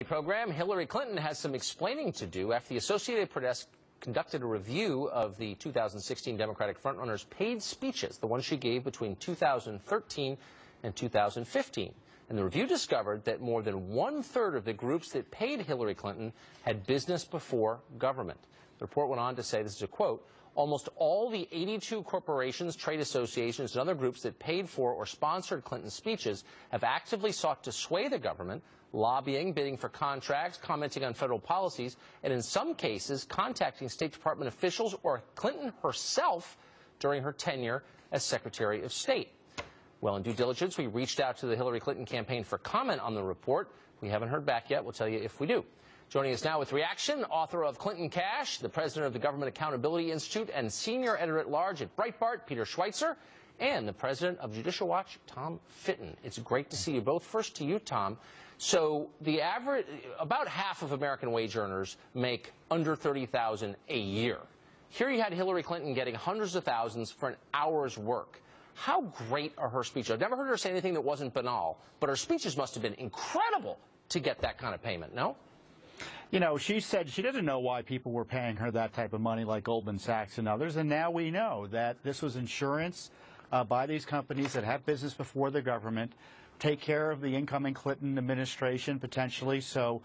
Program. Hillary Clinton has some explaining to do after the Associated Press conducted a review of the 2016 Democratic frontrunner's paid speeches, the ones she gave between 2013 and 2015. And the review discovered that more than one-third of the groups that paid Hillary Clinton had business before government. The report went on to say, this is a quote, almost all the 82 corporations, trade associations, and other groups that paid for or sponsored Clinton's speeches have actively sought to sway the government, lobbying, bidding for contracts, commenting on federal policies, and in some cases contacting State Department officials or Clinton herself during her tenure as Secretary of State. Well, in due diligence, we reached out to the Hillary Clinton campaign for comment on the report. We haven't heard back yet. We'll tell you if we do. Joining us now with reaction, author of Clinton Cash, the president of the Government Accountability Institute, and senior editor-at-large at Breitbart, Peter Schweizer, and the president of Judicial Watch, Tom Fitton. It's great to see you both. First to you, Tom. So the average, about half of American wage earners make under $30,000 a year. Here you had Hillary Clinton getting hundreds of thousands for an hour's work. How great are her speeches? I've never heard her say anything that wasn't banal, but her speeches must have been incredible to get that kind of payment, no? You know, she said she didn't know why people were paying her that type of money like Goldman Sachs and others, and now we know that this was insurance by these companies that have business before the government, take care of the incoming Clinton administration potentially, so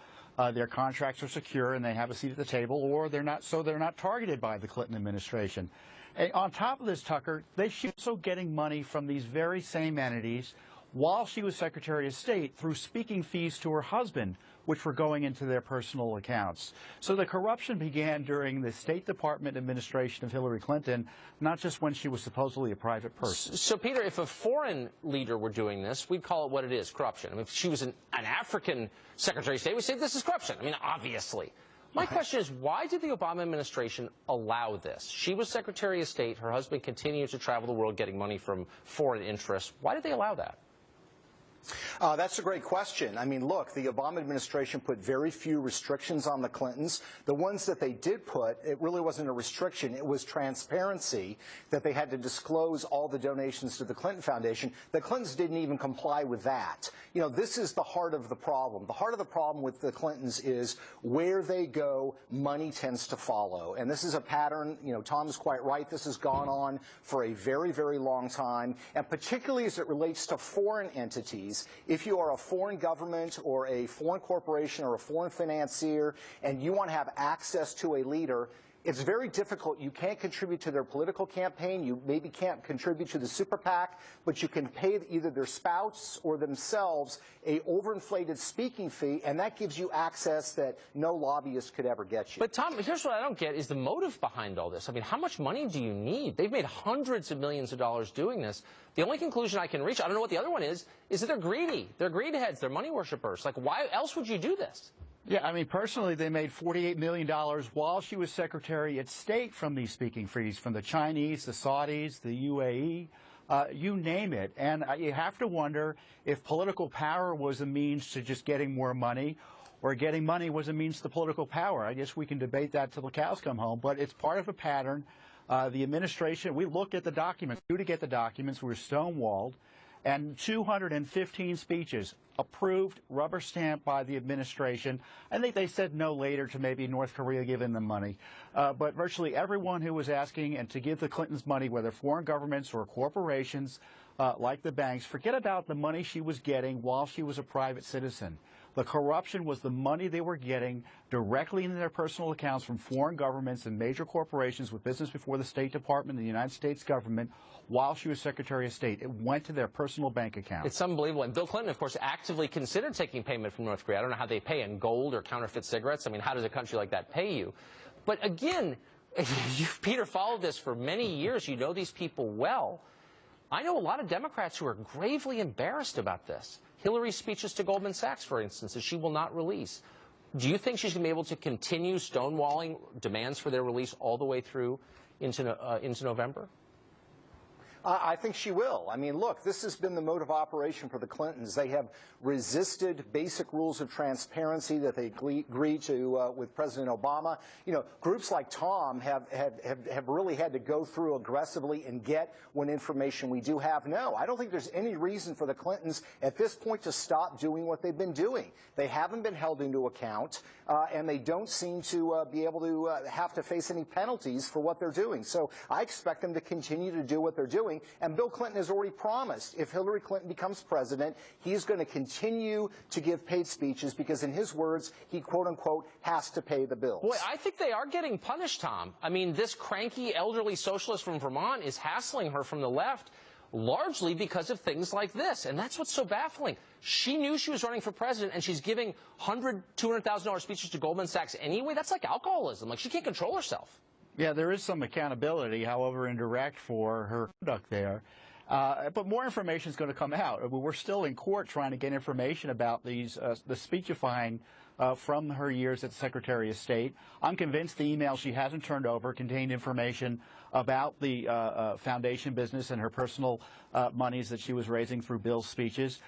their contracts are secure and they have a seat at the table, or they're not targeted by the Clinton administration. And on top of this, Tucker, she's also getting money from these very same entities while she was Secretary of State through speaking fees to her husband, which were going into their personal accounts. So the corruption began during the State Department administration of Hillary Clinton, not just when she was supposedly a private person. So, Peter, if a foreign leader were doing this, we'd call it what it is, corruption. I mean, if she was an African Secretary of State, we'd say this is corruption. I mean, obviously. My question is, why did the Obama administration allow this? She was Secretary of State. Her husband continues to travel the world getting money from foreign interests. Why did they allow that? That's a great question. I mean, look, the Obama administration put very few restrictions on the Clintons. The ones that they did put, it really wasn't a restriction. It was transparency, that they had to disclose all the donations to the Clinton Foundation. The Clintons didn't even comply with that. You know, this is the heart of the problem. The heart of the problem with the Clintons is where they go, money tends to follow. And this is a pattern, you know, Tom is quite right. This has gone on for a very, very long time. And particularly as it relates to foreign entities, if you are a foreign government or a foreign corporation or a foreign financier and you want to have access to a leader, it's very difficult. You can't contribute to their political campaign. You maybe can't contribute to the super PAC, but you can pay either their spouse or themselves a overinflated speaking fee, and that gives you access that no lobbyist could ever get you. But, Tom, here's what I don't get is the motive behind all this. I mean, how much money do you need? They've made hundreds of millions of dollars doing this. The only conclusion I can reach, I don't know what the other one is that they're greedy. They're greed heads. They're money worshipers. Like, why else would you do this? Yeah, I mean, personally, they made $48 million while she was Secretary of State from these speaking fees, from the Chinese, the Saudis, the UAE, you name it. And you have to wonder if political power was a means to just getting more money, or getting money was a means to political power. I guess we can debate that till the cows come home, but it's part of a pattern. The administration, we looked at the documents, due to get the documents, we were stonewalled, and 215 speeches approved, rubber stamped by the administration. I think they said no later to maybe North Korea giving them money. But virtually everyone who was asking and to give the Clintons money, whether foreign governments or corporations like the banks, forget about the money she was getting while she was a private citizen. The corruption was the money they were getting directly into their personal accounts from foreign governments and major corporations with business before the State Department and the United States government while she was Secretary of State. It went to their personal bank account. It's unbelievable. And Bill Clinton, of course, actively considered taking payment from North Korea. I don't know how they pay in gold or counterfeit cigarettes. I mean, how does a country like that pay you? But again, Peter followed this for many years. You know these people well. I know a lot of Democrats who are gravely embarrassed about this. Hillary's speeches to Goldman Sachs, for instance, that she will not release. Do you think she's going to be able to continue stonewalling demands for their release all the way through into November? I think she will. I mean, look, this has been the mode of operation for the Clintons. They have resisted basic rules of transparency that they agreed to with President Obama. You know, groups like Tom have really had to go through aggressively and get what information we do have. No, I don't think there's any reason for the Clintons at this point to stop doing what they've been doing. They haven't been held into account, and they don't seem to be able to have to face any penalties for what they're doing. So I expect them to continue to do what they're doing. And Bill Clinton has already promised if Hillary Clinton becomes president, he's going to continue to give paid speeches because, in his words, he, quote unquote, has to pay the bills. Boy, I think they are getting punished, Tom. I mean, this cranky elderly socialist from Vermont is hassling her from the left largely because of things like this. And that's what's so baffling. She knew she was running for president, and she's giving $100,000, $200,000 speeches to Goldman Sachs anyway. That's like alcoholism. Like, she can't control herself. Yeah, there is some accountability, however indirect, for her conduct there. But more information is going to come out. We're still in court trying to get information about these the speechifying from her years as Secretary of State. I'm convinced the email she hasn't turned over contained information about the foundation business and her personal monies that she was raising through Bill's speeches.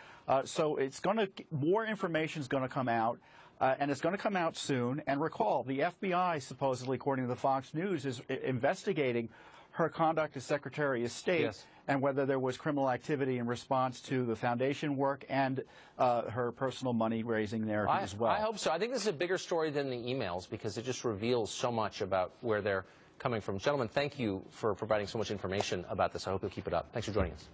So it's going to more information is going to come out. And it's going to come out soon. And recall, the FBI, supposedly, according to the Fox News, is investigating her conduct as Secretary of State, yes, and whether there was criminal activity in response to the foundation work and her personal money-raising there as well. I hope so. I think this is a bigger story than the emails because it just reveals so much about where they're coming from. Gentlemen, thank you for providing so much information about this. I hope you'll keep it up. Thanks for joining us.